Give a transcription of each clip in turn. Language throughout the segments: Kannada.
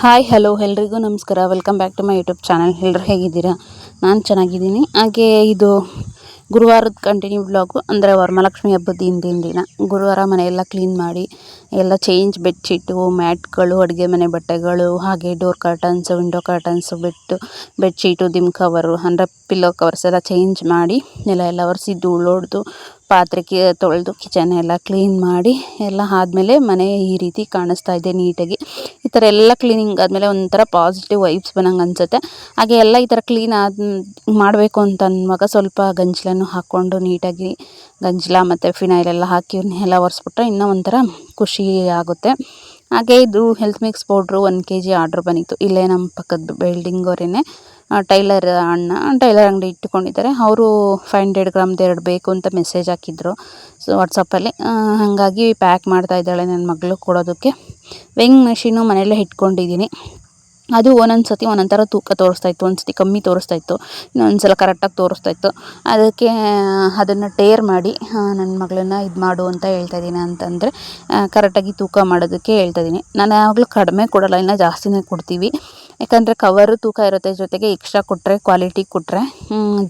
ಹಾಯ್ ಹಲೋ ಎಲ್ರಿಗೂ ನಮಸ್ಕಾರ. Welcome back to my YouTube channel. ಎಲ್ಲರೂ ಹೇಗಿದ್ದೀರಾ? ನಾನು ಚೆನ್ನಾಗಿದ್ದೀನಿ. ಹಾಗೆ ಇದು ಗುರುವಾರದ ಕಂಟಿನ್ಯೂ ಬ್ಲಾಗು, ಅಂದರೆ ವರಮಹಾಲಕ್ಷ್ಮಿ ಹಬ್ಬದ ಹಿಂದಿನ ದಿನ. ಗುರುವಾರ ಮನೆಯೆಲ್ಲ ಕ್ಲೀನ್ ಮಾಡಿ ಎಲ್ಲ ಚೇಂಜ್, ಬೆಡ್ಶೀಟು, ಮ್ಯಾಟ್ಗಳು, ಅಡುಗೆ ಮನೆ ಬಟ್ಟೆಗಳು, ಹಾಗೆ door curtains, window curtains, bedsheet, ದಿಮ್ ಕವರು, ಅಂದರೆ ಪಿಲ್ಲೋ ಕವರ್ಸ್ ಎಲ್ಲ ಚೇಂಜ್ ಮಾಡಿ ಎಲ್ಲ ಒರೆಸಿ ಧೂಳು ಹೊಡೆದು ಪಾತ್ರೆಗೆ ತೊಳೆದು ಕಿಚನ್ ಎಲ್ಲ ಕ್ಲೀನ್ ಮಾಡಿ ಎಲ್ಲ ಆದಮೇಲೆ ಮನೆ ಈ ರೀತಿ ಕಾಣಿಸ್ತಾ ಇದೆ ನೀಟಾಗಿ. ಈ ಥರ ಎಲ್ಲ ಕ್ಲೀನಿಂಗ್ ಆದಮೇಲೆ ಒಂಥರ ಪಾಸಿಟಿವ್ ವೈಬ್ಸ್ ಬಂದಂಗೆ ಅನಿಸುತ್ತೆ. ಹಾಗೆ ಎಲ್ಲ ಈ ಥರ ಕ್ಲೀನ್ ಮಾಡಬೇಕು ಅಂತ ಅನ್ನುವಾಗ ಸ್ವಲ್ಪ ಗಂಜಲನ್ನು ಹಾಕ್ಕೊಂಡು ನೀಟಾಗಿ ಗಂಜಲ ಮತ್ತು ಫಿನೈಲ್ ಎಲ್ಲ ಹಾಕಿ ಎಲ್ಲ ಒರೆಸ್ಬಿಟ್ರೆ ಇನ್ನೂ ಒಂಥರ ಖುಷಿ ಆಗುತ್ತೆ. ಹಾಗೆ ಇದು health mix powder 1 kg order ಬಂದಿತ್ತು. ಇಲ್ಲೇ ನಮ್ಮ ಪಕ್ಕದ ಬಿಲ್ಡಿಂಗ್ ಅವರೇನೆ ಟೈಲರ್ ಅಣ್ಣ, ಟೈಲರ್ ಅಂಗಡಿ ಇಟ್ಟುಕೊಂಡಿದ್ದಾರೆ. ಅವರು 500 ಗ್ರಾಮ್ದು 2 ಬೇಕು ಅಂತ ಮೆಸೇಜ್ ಹಾಕಿದ್ರು ವಾಟ್ಸಪ್ಪಲ್ಲಿ. ಹಾಗಾಗಿ ಪ್ಯಾಕ್ ಮಾಡ್ತಾ ಇದ್ದಾಳೆ ನನ್ನ ಮಗಳು ಕೊಡೋದಕ್ಕೆ. ವೆಂಗ್ ಮೆಷಿನು ಮನೆಯಲ್ಲೇ ಇಟ್ಕೊಂಡಿದ್ದೀನಿ. ಅದು ಒಂದೊಂದು ಸತಿ ಒಂದೊಂದು ಥರ ತೂಕ ತೋರಿಸ್ತಾಯಿತ್ತು, ಒಂದು ಸತಿ ಕಮ್ಮಿ ತೋರಿಸ್ತಾಯಿತ್ತು, ಇನ್ನೊಂದು ಸಲ ಕರೆಕ್ಟಾಗಿ ತೋರಿಸ್ತಾಯಿತ್ತು. ಅದಕ್ಕೆ ಅದನ್ನು ಟೇರ್ ಮಾಡಿ ನನ್ನ ಮಗಳನ್ನ ಇದು ಮಾಡು ಅಂತ ಹೇಳ್ತಾಯಿದ್ದೀನಿ. ಅಂತಂದರೆ ಕರೆಕ್ಟಾಗಿ ತೂಕ ಮಾಡೋದಕ್ಕೆ ಹೇಳ್ತಾಯಿದ್ದೀನಿ. ನಾನು ಯಾವಾಗಲೂ ಕಡಿಮೆ ಕೊಡೋಲ್ಲ, ಇನ್ನೂ ಜಾಸ್ತಿನೇ ಕೊಡ್ತೀವಿ. ಯಾಕಂದರೆ ಕವರು ತೂಕ ಇರುತ್ತೆ, ಜೊತೆಗೆ ಎಕ್ಸ್ಟ್ರಾ ಕೊಟ್ಟರೆ, ಕ್ವಾಲಿಟಿ ಕೊಟ್ಟರೆ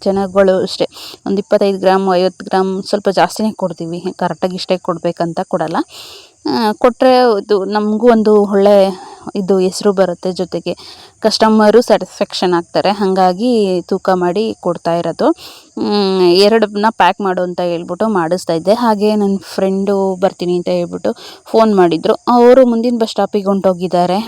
ಜನಗಳು ಅಷ್ಟೇ ಒಂದು 25 ಗ್ರಾಮ್ 50 ಗ್ರಾಮ್ ಸ್ವಲ್ಪ ಜಾಸ್ತಿನೇ ಕೊಡ್ತೀವಿ. ಕರೆಕ್ಟಾಗಿ ಇಷ್ಟೇ ಕೊಡಬೇಕಂತ ಕೊಡಲ್ಲ. ಕೊಟ್ಟರೆ ಇದು ನಮಗೂ ಒಂದು ಒಳ್ಳೆ ಇದು ಹೆಸರು ಬರುತ್ತೆ, ಜೊತೆಗೆ ಕಸ್ಟಮರು ಸ್ಯಾಟಿಸ್ಫ್ಯಾಕ್ಷನ್ ಆಗ್ತಾರೆ. ಹಾಗಾಗಿ ತೂಕ ಮಾಡಿ ಕೊಡ್ತಾ ಇರೋದು. 2ನ್ನ ಪ್ಯಾಕ್ ಮಾಡು ಅಂತ ಹೇಳ್ಬಿಟ್ಟು ಮಾಡಿಸ್ತಾ ಇದ್ದೆ. ಹಾಗೆ ನನ್ನ ಫ್ರೆಂಡು ಬರ್ತೀನಿ ಅಂತ ಹೇಳ್ಬಿಟ್ಟು ಫೋನ್ ಮಾಡಿದರು. ಅವರು ಮುಂದಿನ ಬಸ್ ಸ್ಟಾಪಿಗೆ ಹೊಂಟೋಗಿದ್ದಾರೆ.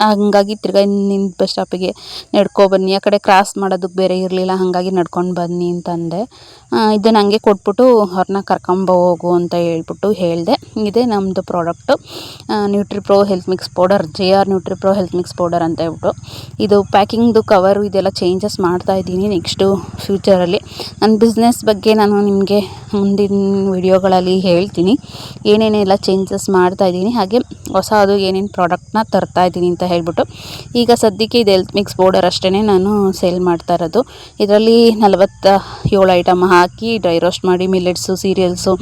ಹಾಗಾಗಿ ತಿರ್ಗಾ ಇನ್ನಿಂದ ಬಸ್ ಸ್ಟಾಪಿಗೆ ನಡ್ಕೊಬನ್ನಿ, ಆ ಕಡೆ ಕ್ರಾಸ್ ಮಾಡೋದಕ್ಕೆ ಬೇರೆ ಇರಲಿಲ್ಲ, ಹಾಗಾಗಿ ನಡ್ಕೊಂಡು ಬನ್ನಿ ಅಂತಂದೆ. ಇದನ್ನು ಹಂಗೆ ಕೊಟ್ಬಿಟ್ಟು ಅವ್ರನ್ನ ಕರ್ಕೊಂಬೋಗು ಅಂತ ಹೇಳ್ಬಿಟ್ಟು ಹೇಳಿದೆ. ಇದೇ ನಮ್ಮದು product, Nutripro health mix powder, JR Nutripro health mix powder ಅಂತ ಹೇಳ್ಬಿಟ್ಟು. ಇದು ಪ್ಯಾಕಿಂಗ್ದು ಕವರು ಇದೆಲ್ಲ ಚೇಂಜಸ್ ಮಾಡ್ತಾಯಿದ್ದೀನಿ ನೆಕ್ಸ್ಟು ಫ್ಯೂಚರಲ್ಲಿ. ನನ್ನ ಬಿಸ್ನೆಸ್ ಬಗ್ಗೆ ನಾನು ನಿಮಗೆ ಮುಂದಿನ ವಿಡಿಯೋಗಳಲ್ಲಿ ಹೇಳ್ತೀನಿ, ಏನೇನೆಲ್ಲ ಚೇಂಜಸ್ ಮಾಡ್ತಾಯಿದ್ದೀನಿ, ಹಾಗೆ ಹೊಸದು ಏನೇನು ಪ್ರಾಡಕ್ಟ್ನ ತರ್ತಾಯಿದ್ದೀನಿ ಅಂತ ಹೇಳ್ಬಿಟ್ಟು. ಈಗ ಸದ್ಯಕ್ಕೆ ಇದು ಹೆಲ್ತ್ ಮಿಕ್ಸ್ ಪೌಡರ್ ಅಷ್ಟೇ ನಾನು ಸೇಲ್ ಮಾಡ್ತಾ ಇರೋದು. ಇದರಲ್ಲಿ 47 ಐಟಮ್ ಹಾಕಿ ಡ್ರೈ ರೋಸ್ಟ್ ಮಾಡಿ ಮಿಲ್ಲೆಟ್ಸು, ಸೀರಿಯಲ್ಸು,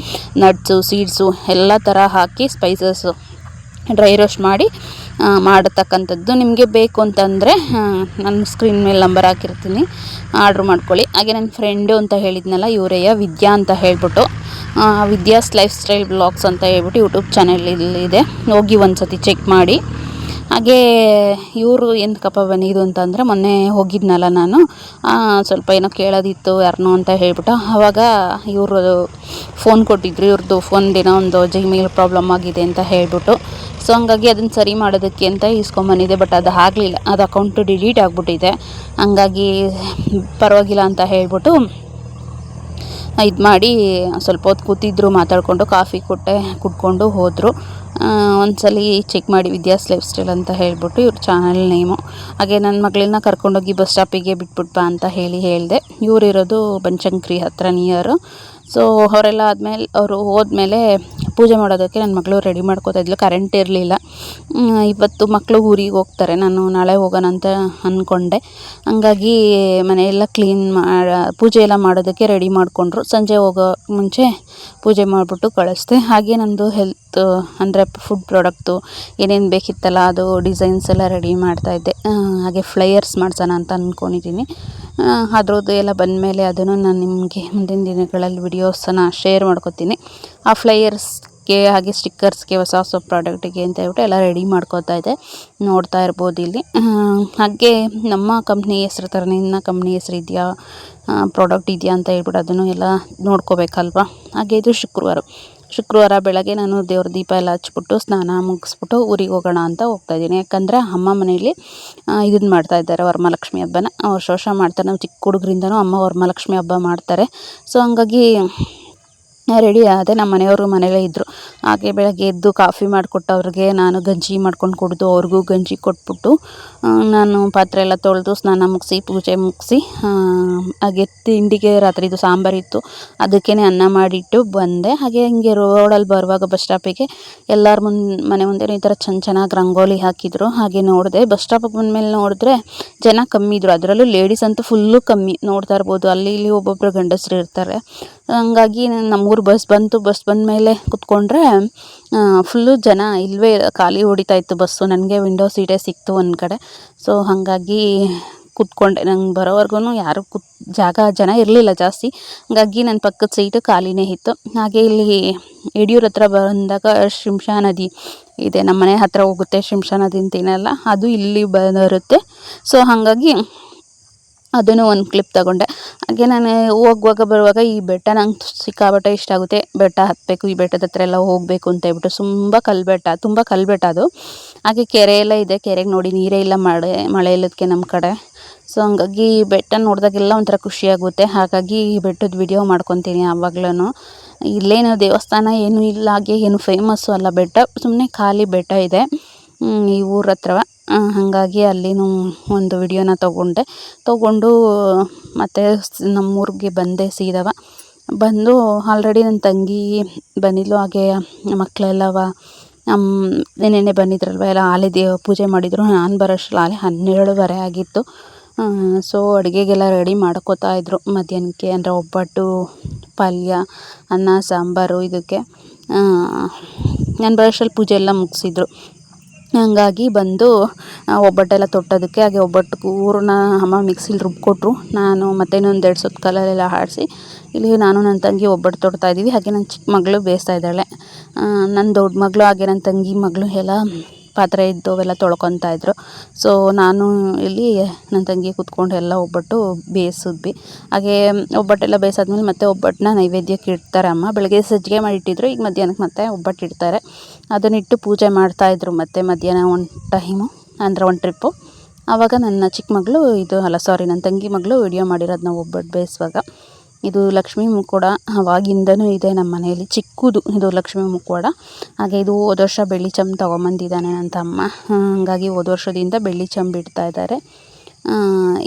ನಟ್ಸು, ಸೀಡ್ಸು ಎಲ್ಲ ಥರ ಹಾಕಿ ಸ್ಪೈಸಸ್ಸು ಡ್ರೈ ರೋಸ್ಟ್ ಮಾಡಿ ಮಾಡತಕ್ಕಂಥದ್ದು. ನಿಮಗೆ ಬೇಕು ಅಂತಂದರೆ ನಾನು ಸ್ಕ್ರೀನ್ ಮೇಲೆ ನಂಬರ್ ಹಾಕಿರ್ತೀನಿ, ಆರ್ಡ್ರ್ ಮಾಡ್ಕೊಳ್ಳಿ. ಹಾಗೆ ನನ್ನ ಫ್ರೆಂಡು ಅಂತ ಹೇಳಿದ್ನಲ್ಲ, ಇವರೆಯ ವಿದ್ಯಾ ಅಂತ ಹೇಳ್ಬಿಟ್ಟು, ವಿದ್ಯಾಸ್ ಲೈಫ್ ಸ್ಟೈಲ್ ಬ್ಲಾಗ್ಸ್ ಅಂತ ಹೇಳ್ಬಿಟ್ಟು ಯೂಟ್ಯೂಬ್ ಚಾನೆಲ್ ಇದೆ, ಹೋಗಿ ಒಂದು ಸತಿ ಚೆಕ್ ಮಾಡಿ. ಹಾಗೆ ಇವರು ಎಂತಕ್ಕಪ್ಪ ಬಂದಿದ್ದು ಅಂತಂದರೆ, ಮೊನ್ನೆ ಹೋಗಿದ್ನಲ್ಲ ನಾನು, ಸ್ವಲ್ಪ ಏನೋ ಕೇಳೋದಿತ್ತು ಯಾರನ್ನೋ ಅಂತ ಹೇಳ್ಬಿಟ್ಟು, ಆವಾಗ ಇವರು ಫೋನ್ ಕೊಟ್ಟಿದ್ರು. ಇವ್ರದ್ದು ಫೋನ್ದೇನೋ ಒಂದು ಜಿಮೇಲ್ ಪ್ರಾಬ್ಲಮ್ ಆಗಿದೆ ಅಂತ ಹೇಳ್ಬಿಟ್ಟು, ಸೊ ಹಂಗಾಗಿ ಅದನ್ನು ಸರಿ ಮಾಡೋದಕ್ಕೆ ಅಂತ ಇಸ್ಕೊಂಬಂದಿದ್ದೆ. ಬಟ್ ಅದು ಆಗಲಿಲ್ಲ, ಅದು ಅಕೌಂಟು ಡಿಲೀಟ್ ಆಗಿಬಿಟ್ಟಿದೆ. ಹಂಗಾಗಿ ಪರವಾಗಿಲ್ಲ ಅಂತ ಹೇಳ್ಬಿಟ್ಟು ಇದು ಮಾಡಿ ಸ್ವಲ್ಪ ಹೊತ್ತು ಕೂತಿದ್ರು, ಮಾತಾಡಿಕೊಂಡು ಕಾಫಿ ಕುಡ್ಕೊಂಡು ಹೋದರು. ಒಂದ್ಸಲ ಚೆಕ್ ಮಾಡಿ, ವಿದ್ಯಾಸ್ ಲೈಫ್ ಸ್ಟೈಲ್ ಅಂತ ಹೇಳ್ಬಿಟ್ಟು ಇವ್ರ ಚಾನಲ್ ನೇಮು. ಹಾಗೆ ನನ್ನ ಮಗಳನ್ನ ಕರ್ಕೊಂಡೋಗಿ ಬಸ್ ಸ್ಟಾಪಿಗೆ ಬಿಟ್ಬಿಟ್ಬಾ ಅಂತ ಹೇಳಿದೆ. ಇವರಿರೋದು ಬನಶಂಕರಿ ಹತ್ರ ನಿಯರು. ಸೊ ಅವರೆಲ್ಲ ಆದಮೇಲೆ, ಅವರು ಹೋದ್ಮೇಲೆ ಪೂಜೆ ಮಾಡೋದಕ್ಕೆ ನನ್ನ ಮಗಳು ರೆಡಿ ಮಾಡ್ಕೋತಾ ಇದ್ಲು. ಕರೆಂಟ್ ಇರಲಿಲ್ಲ. ಇವತ್ತು ಮಕ್ಕಳು ಊರಿಗೆ ಹೋಗ್ತಾರೆ, ನಾನು ನಾಳೆ ಹೋಗೋಣ ಅಂತ ಅಂದ್ಕೊಂಡೆ. ಹಂಗಾಗಿ ಮನೆಯೆಲ್ಲ ಕ್ಲೀನ್ ಪೂಜೆ ಎಲ್ಲ ಮಾಡೋದಕ್ಕೆ ರೆಡಿ ಮಾಡಿಕೊಂಡ್ರು. ಸಂಜೆ ಹೋಗೋ ಮುಂಚೆ ಪೂಜೆ ಮಾಡಿಬಿಟ್ಟು ಕಳಿಸ್ದೆ. ಹಾಗೆ ನಂದು ಹೆಲ್ತ್ ಅಂದರೆ ಫುಡ್ ಪ್ರಾಡಕ್ಟು ಏನೇನು ಬೇಕಿತ್ತಲ್ಲ, ಅದು ಡಿಸೈನ್ಸ್ ಎಲ್ಲ ರೆಡಿ ಮಾಡ್ತಾಯಿದ್ದೆ. ಹಾಗೆ ಫ್ಲೈಯರ್ಸ್ ಮಾಡ್ಸೋಣ ಅಂತ ಅಂದ್ಕೊಂಡಿದ್ದೀನಿ. ಅದ್ರದ್ದು ಎಲ್ಲ ಬಂದಮೇಲೆ ಅದನ್ನು ನಾನು ನಿಮಗೆ ಮುಂದಿನ ದಿನಗಳಲ್ಲಿ ವಿಡಿಯೋಸನ್ನು ಶೇರ್ ಮಾಡ್ಕೊತೀನಿ. ಆ ಫ್ಲೈಯರ್ಸ್ಗೆ ಹಾಗೆ ಸ್ಟಿಕ್ಕರ್ಸ್ಗೆ, ಹೊಸ ಪ್ರಾಡಕ್ಟಿಗೆ ಅಂತ ಹೇಳ್ಬಿಟ್ಟು ಎಲ್ಲ ರೆಡಿ ಮಾಡ್ಕೋತಾ ಇದ್ದೆ, ನೋಡ್ತಾ ಇರ್ಬೋದು ಇಲ್ಲಿ. ಹಾಗೆ ನಮ್ಮ ಕಂಪ್ನಿ ಹೆಸ್ರು ಥರ ನಿನ್ನ ಕಂಪ್ನಿ ಹೆಸ್ರು ಇದೆಯಾ, ಪ್ರಾಡಕ್ಟ್ ಇದೆಯಾ ಅಂತ ಹೇಳ್ಬಿಟ್ಟು ಅದನ್ನು ಎಲ್ಲ ನೋಡ್ಕೋಬೇಕಲ್ವ. ಹಾಗೆ ಇದು ಶುಕ್ರವಾರ ಬೆಳಗ್ಗೆ ನಾನು ದೇವ್ರ ದೀಪ ಎಲ್ಲ ಹಚ್ಬಿಟ್ಟು ಸ್ನಾನ ಮುಗಿಸ್ಬಿಟ್ಟು ಊರಿಗೆ ಹೋಗೋಣ ಅಂತ ಹೋಗ್ತಾಯಿದ್ದೀನಿ. ಯಾಕಂದರೆ ಅಮ್ಮ ಮನೇಲಿ ಇದನ್ನು ಮಾಡ್ತಾಯಿದ್ದಾರೆ, ವರಮಹಾಲಕ್ಷ್ಮಿ ಹಬ್ಬನ ವರ್ಷ ಮಾಡ್ತಾರೆ. ನಾವು ಚಿಕ್ಕ ಹುಡುಗರಿಂದನೂ ಅಮ್ಮ ವರಮಹಾಲಕ್ಷ್ಮಿ ಹಬ್ಬ ಮಾಡ್ತಾರೆ. ಸೊ ಹಂಗಾಗಿ ರೆಡಿ ಆದೆ. ನಮ್ಮ ಮನೆಯವರು ಮನೇಲೇ ಇದ್ದರು. ಹಾಗೆ ಬೆಳಗ್ಗೆ ಎದ್ದು ಕಾಫಿ ಮಾಡಿಕೊಟ್ಟು ಅವ್ರಿಗೆ ನಾನು ಗಂಜಿ ಮಾಡ್ಕೊಂಡು ಕುಡಿದು, ಅವ್ರಿಗೂ ಗಂಜಿ ಕೊಟ್ಬಿಟ್ಟು ನಾನು ಪಾತ್ರೆ ಎಲ್ಲ ತೊಳೆದು ಸ್ನಾನ ಮುಗಿಸಿ ಪೂಜೆ ಮುಗಿಸಿ, ಹಾಗೆ ತಿಂಡಿಗೆ ರಾತ್ರಿದು ಸಾಂಬಾರಿತ್ತು, ಅದಕ್ಕೇ ಅನ್ನ ಮಾಡಿಟ್ಟು ಬಂದೆ. ಹಾಗೆ ಹಿಂಗೆ ರೋಡಲ್ಲಿ ಬರುವಾಗ ಬಸ್ ಸ್ಟಾಪಿಗೆ ಎಲ್ಲರ ಮನೆ ಮುಂದೆ ಈ ಥರ ಚೆನ್ನಾಗಿ ರಂಗೋಲಿ ಹಾಕಿದ್ರು. ಹಾಗೆ ನೋಡಿದೆ. ಬಸ್ ಸ್ಟಾಪಿಗೆ ಬಂದಮೇಲೆ ನೋಡಿದ್ರೆ ಜನ ಕಮ್ಮಿ ಇದ್ದರು, ಅದರಲ್ಲೂ ಲೇಡೀಸ್ ಅಂತೂ ಫುಲ್ಲು ಕಮ್ಮಿ. ನೋಡ್ತಾ ಇರ್ಬೋದು, ಅಲ್ಲಿ ಇಲ್ಲಿ ಒಬ್ಬೊಬ್ಬರು ಗಂಡಸರು ಇರ್ತಾರೆ. ಹಂಗಾಗಿ ನಮ್ಮೂರು ಬಸ್ ಬಂತು. ಬಸ್ ಬಂದಮೇಲೆ ಕುತ್ಕೊಂಡ್ರೆ ಫುಲ್ಲು ಜನ ಇಲ್ಲವೇ ಖಾಲಿ ಹೊಡಿತಾ ಇತ್ತು ಬಸ್ಸು. ನನಗೆ ವಿಂಡೋ ಸೀಟೇ ಸಿಕ್ತು ಒಂದು ಕಡೆ. ಸೊ ಹಾಗಾಗಿ ಕೂತ್ಕೊಂಡೆ. ನಂಗೆ ಬರೋವರೆಗೂ ಯಾರೂ ಜನ ಇರಲಿಲ್ಲ ಜಾಸ್ತಿ. ಹಾಗಾಗಿ ನನ್ನ ಪಕ್ಕದ ಸೀಟು ಖಾಲಿನೇ ಇತ್ತು. ಹಾಗೆ ಇಲ್ಲಿ ಯಡಿಯೂರು ಹತ್ರ ಬಂದಾಗ ಶಿಂಷಾ ನದಿ ಇದೆ, ನಮ್ಮ ಮನೆ ಹತ್ತಿರ ಹೋಗುತ್ತೆ ಶಿಂಷಾ ನದಿ ಅಂತೀನಲ್ಲ, ಅದು ಇಲ್ಲಿ ಬರುತ್ತೆ. ಸೊ ಹಾಗಾಗಿ ಅದನ್ನು ಒಂದು ಕ್ಲಿಪ್ ತಗೊಂಡೆ. ಹಾಗೆ ನಾನು ಹೋಗುವಾಗ ಬರುವಾಗ ಈ ಬೆಟ್ಟ ನಂಗೆ ಸಿಕ್ಕಾಪಟ್ಟೆ ಇಷ್ಟ ಆಗುತ್ತೆ. ಬೆಟ್ಟ ಹತ್ತಬೇಕು, ಈ ಬೆಟ್ಟದ ಹತ್ರ ಎಲ್ಲ ಹೋಗಬೇಕು ಅಂತ ಹೇಳ್ಬಿಟ್ಟು. ತುಂಬ ಕಲ್ಬೆಟ್ಟ ಅದು. ಹಾಗೆ ಕೆರೆ ಎಲ್ಲ ಇದೆ. ಕೆರೆಗೆ ನೋಡಿ ನೀರೇ ಇಲ್ಲ, ಮಳೆ ಇಲ್ಲದಕ್ಕೆ ನಮ್ಮ ಕಡೆ. ಸೊ ಹಂಗಾಗಿ ಬೆಟ್ಟ ನೋಡಿದಾಗೆಲ್ಲ ಒಂಥರ ಖುಷಿಯಾಗುತ್ತೆ. ಹಾಗಾಗಿ ಈ ಬೆಟ್ಟದ ವಿಡಿಯೋ ಮಾಡ್ಕೊತೀನಿ ಯಾವಾಗ್ಲೂ. ಇಲ್ಲೇನು ದೇವಸ್ಥಾನ ಏನೂ ಇಲ್ಲ, ಹಾಗೆ ಏನು ಫೇಮಸ್ಸು ಅಲ್ಲ ಬೆಟ್ಟ, ಸುಮ್ಮನೆ ಖಾಲಿ ಬೆಟ್ಟ ಇದೆ ಈ ಊರ ಹತ್ರ. ಹಾಗಾಗಿ ಅಲ್ಲಿನೂ ಒಂದು ವಿಡಿಯೋನ ತೊಗೊಂಡು ಮತ್ತು ನಮ್ಮೂರಿಗೆ ಬಂದೆ ಸೀದಾ. ಬಂದು ಆಲ್ರೆಡಿ ನನ್ನ ತಂಗಿ ಬಂದಿದ್ಲು. ಹಾಗೆ ಮಕ್ಕಳೆಲ್ಲವ ನೆನ್ನೆ ಬಂದಿದ್ರಲ್ವ, ಎಲ್ಲ ಆಲೆ ಪೂಜೆ ಮಾಡಿದರು. ನಾನು ಬರೋಷ್ಟ್ರಲ್ಲಿ ಆಲೆ 12:30 ಆಗಿತ್ತು. ಸೊ ಅಡುಗೆಗೆಲ್ಲ ರೆಡಿ ಮಾಡ್ಕೋತಾ ಇದ್ರು ಮಧ್ಯಾಹ್ನಕ್ಕೆ. ಅಂದರೆ ಒಬ್ಬಟ್ಟು, ಪಲ್ಯ, ಅನ್ನ, ಸಾಂಬಾರು. ಇದಕ್ಕೆ ನಾನು ಬರೋಷ್ಟ್ರಲ್ಲಿ ಪೂಜೆ ಎಲ್ಲ ಮುಗಿಸಿದ್ರು. ಹಂಗಾಗಿ ಬಂದು ಒಬ್ಬಟ್ಟೆಲ್ಲ ತೊಟ್ಟೋದಕ್ಕೆ, ಹಾಗೆ ಒಬ್ಬಟ್ಟು ಹೂರಣ ಅಮ್ಮ ಮಿಕ್ಸಿಲಿ ರುಬ್ಕೊಟ್ರು. ನಾನು ಮತ್ತೆ ಇನ್ನೊಂದು 2 ಸುತ್ತು ಕಲ್ಲಲ್ಲೆಲ್ಲ ಆಡಿಸಿ ಇಲ್ಲಿ ನಾನು ನನ್ನ ತಂಗಿ ಒಬ್ಬಟ್ಟು ತೊಡ್ತಾಯಿದ್ದೀವಿ. ಹಾಗೆ ನನ್ನ ಚಿಕ್ಕ ಮಗಳು ಬೇಯಿಸ್ತಾ ಇದ್ದಾಳೆ. ನನ್ನ ದೊಡ್ಡ ಮಗಳು ಹಾಗೆ ನನ್ನ ತಂಗಿ ಮಗಳು ಎಲ್ಲ ಪಾತ್ರೆ ಇದ್ದವೆಲ್ಲ ತೊಳ್ಕೊತಾ ಇದ್ರು. ಸೊ ನಾನು ಇಲ್ಲಿ ನನ್ನ ತಂಗಿ ಕೂತ್ಕೊಂಡು ಎಲ್ಲ ಒಬ್ಬಟ್ಟು ಬೇಯಿಸಿದ್ವಿ. ಹಾಗೆ ಒಬ್ಬಟ್ಟೆಲ್ಲ ಬೇಯಿಸಾದ್ಮೇಲೆ ಮತ್ತೆ ಒಬ್ಬಟ್ಟನ್ನ ನೈವೇದ್ಯಕ್ಕೆ ಇಡ್ತಾರೆ ಅಮ್ಮ. ಬೆಳಗ್ಗೆ ಸಜ್ಜಿಗೆ ಮಾಡಿಟ್ಟಿದ್ರು, ಈಗ ಮಧ್ಯಾಹ್ನಕ್ಕೆ ಮತ್ತೆ ಒಬ್ಬಟ್ಟು ಇಡ್ತಾರೆ. ಅದನ್ನಿಟ್ಟು ಪೂಜೆ ಮಾಡ್ತಾಯಿದ್ರು. ಮತ್ತು ಮಧ್ಯಾಹ್ನ ಒಂದು ಟೈಮು ಅಂದರೆ ಒಂದು ಟ್ರಿಪ್ಪು. ಆವಾಗ ನನ್ನ ಚಿಕ್ಕ ಮಗಳು ನನ್ನ ತಂಗಿ ಮಗಳು ವಿಡಿಯೋ ಮಾಡಿರೋದು ನಾವು ಒಬ್ಬಟ್ಟು ಬೇಯಿಸುವಾಗ. ಇದು ಲಕ್ಷ್ಮೀ ಮುಖವಾಡ ಅವಾಗಿಂದನೂ ಇದೆ ನಮ್ಮ ಮನೆಯಲ್ಲಿ, ಚಿಕ್ಕದು ಇದು ಲಕ್ಷ್ಮೀ ಮುಖವಾಡ. ಹಾಗೆ ಇದು ಹೋದ ವರ್ಷ ಬೆಳ್ಳಿ ಚಂಬು ತೊಗೊಂಬಂದಿದ್ದಾನೆ ನನ್ನ ತಮ್ಮ. ಹಾಗಾಗಿ ಹೋದ ವರ್ಷದಿಂದ ಬೆಳ್ಳಿ ಚಂಬು ಇಡ್ತಾ ಇದ್ದಾರೆ.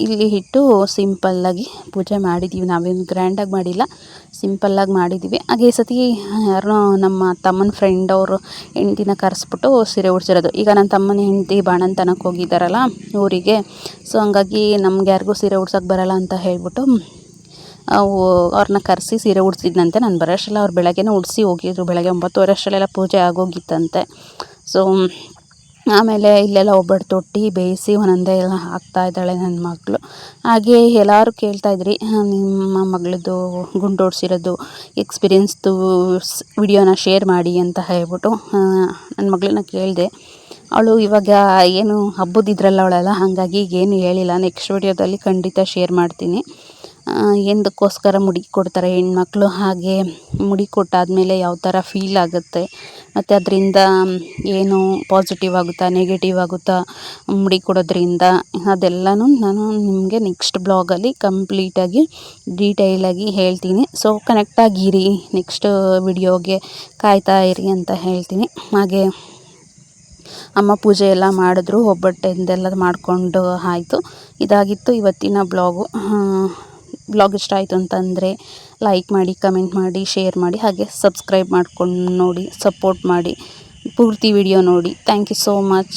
ಇಲ್ಲಿ ಇಟ್ಟು ಸಿಂಪಲ್ಲಾಗಿ ಪೂಜೆ ಮಾಡಿದ್ದೀವಿ. ನಾವೇನು ಗ್ರ್ಯಾಂಡಾಗಿ ಮಾಡಿಲ್ಲ, ಸಿಂಪಲ್ಲಾಗಿ ಮಾಡಿದ್ದೀವಿ. ಹಾಗೆ ಈ ಸತಿ ಯಾರನ್ನೋ ನಮ್ಮ ತಮ್ಮನ ಫ್ರೆಂಡ್ ಅವರು ಹೆಂಡ್ತಿನ ಕರೆಸ್ಬಿಟ್ಟು ಸೀರೆ ಉಡ್ಸಿರೋದು. ಈಗ ನನ್ನ ತಮ್ಮನ ಹೆಂಡ್ತಿ ಬಾಣಂತನಕ್ಕೆ ಹೋಗಿದ್ದಾರಲ್ಲ ಊರಿಗೆ. ಸೊ ಹಂಗಾಗಿ ನಮ್ಗೆ ಯಾರಿಗೂ ಸೀರೆ ಉಡ್ಸೋಕ್ಕೆ ಬರೋಲ್ಲ ಅಂತ ಹೇಳ್ಬಿಟ್ಟು ಅವ್ರನ್ನ ಕರೆಸಿ ಸೀರೆ ಉಡ್ಸಿದ್ನಂತೆ. ನಾನು ಬರೋಷ್ಟೆಲ್ಲ ಅವ್ರು ಬೆಳಗ್ಗೆನೇ ಉಡಿಸಿ ಹೋಗಿದ್ರು. ಬೆಳಗ್ಗೆ 9:30 ಅಷ್ಟರಲ್ಲೆಲ್ಲ ಪೂಜೆ ಆಗೋಗಿತ್ತಂತೆ. ಸೊ ಆಮೇಲೆ ಇಲ್ಲೆಲ್ಲ ಒಬ್ಬಟ್ಟು ತೊಟ್ಟು ಬೇಯಿಸಿ ಒಂದೊಂದೇ ಎಲ್ಲ ಹಾಕ್ತಾಯಿದ್ದಾಳೆ ನನ್ನ ಮಗಳು. ಹಾಗೆ ಎಲ್ಲರೂ ಕೇಳ್ತಾಯಿದ್ರಿ ನಿಮ್ಮ ಮಗಳದ್ದು ಗುಂಡು ಹೊಡ್ಸಿರೋದು ಎಕ್ಸ್ಪೀರಿಯನ್ಸ್ದು ವಿಡಿಯೋನ ಶೇರ್ ಮಾಡಿ ಅಂತ ಹೇಳ್ಬಿಟ್ಟು ನನ್ನ ಮಗಳನ್ನ ಕೇಳಿದೆ. ಅವಳು ಇವಾಗ ಏನು ಹಬ್ಬದಿದ್ರಲ್ಲ ಅವಳೆಲ್ಲ, ಹಾಗಾಗಿ ಈಗೇನು ಹೇಳಿಲ್ಲ. ನೆಕ್ಸ್ಟ್ ವಿಡಿಯೋದಲ್ಲಿ ಖಂಡಿತ ಶೇರ್ ಮಾಡ್ತೀನಿ. ಎಂದಕ್ಕೋಸ್ಕರ ಮುಡಿ ಕೊಡ್ತಾರೆ ಹೆಣ್ಮಕ್ಳು, ಹಾಗೆ ಮುಡಿ ಕೊಟ್ಟಾದಮೇಲೆ ಯಾವ ಥರ ಫೀಲ್ ಆಗುತ್ತೆ, ಮತ್ತು ಅದರಿಂದ ಏನು ಪಾಸಿಟಿವ್ ಆಗುತ್ತಾ ನೆಗೆಟಿವ್ ಆಗುತ್ತಾ ಮುಡಿ ಕೊಡೋದ್ರಿಂದ, ಅದೆಲ್ಲನೂ ನಾನು ನಿಮಗೆ ನೆಕ್ಸ್ಟ್ ಬ್ಲಾಗಲ್ಲಿ ಕಂಪ್ಲೀಟಾಗಿ ಡೀಟೇಲಾಗಿ ಹೇಳ್ತೀನಿ. ಸೊ ಕನೆಕ್ಟಾಗಿರಿ, ನೆಕ್ಸ್ಟ್ ವಿಡಿಯೋಗೆ ಕಾಯ್ತಾ ಇರಿ ಅಂತ ಹೇಳ್ತೀನಿ. ಹಾಗೆ ಅಮ್ಮ ಪೂಜೆ ಎಲ್ಲ ಮಾಡಿದ್ರು, ಒಬ್ಬಟ್ಟಿಂದೆಲ್ಲ ಮಾಡಿಕೊಂಡು ಆಯಿತು. ಇದಾಗಿತ್ತು ಇವತ್ತಿನ ಬ್ಲಾಗು. ಬ್ಲಾಗ್ ಇಷ್ಟ ಆಯಿತು ಅಂತಂದರೆ ಲೈಕ್ ಮಾಡಿ, ಕಮೆಂಟ್ ಮಾಡಿ, ಶೇರ್ ಮಾಡಿ, ಹಾಗೆ ಸಬ್ಸ್ಕ್ರೈಬ್ ಮಾಡ್ಕೊಂಡು ನೋಡಿ, ಸಪೋರ್ಟ್ ಮಾಡಿ, ಪೂರ್ತಿ ವಿಡಿಯೋ ನೋಡಿ. Thank you so much.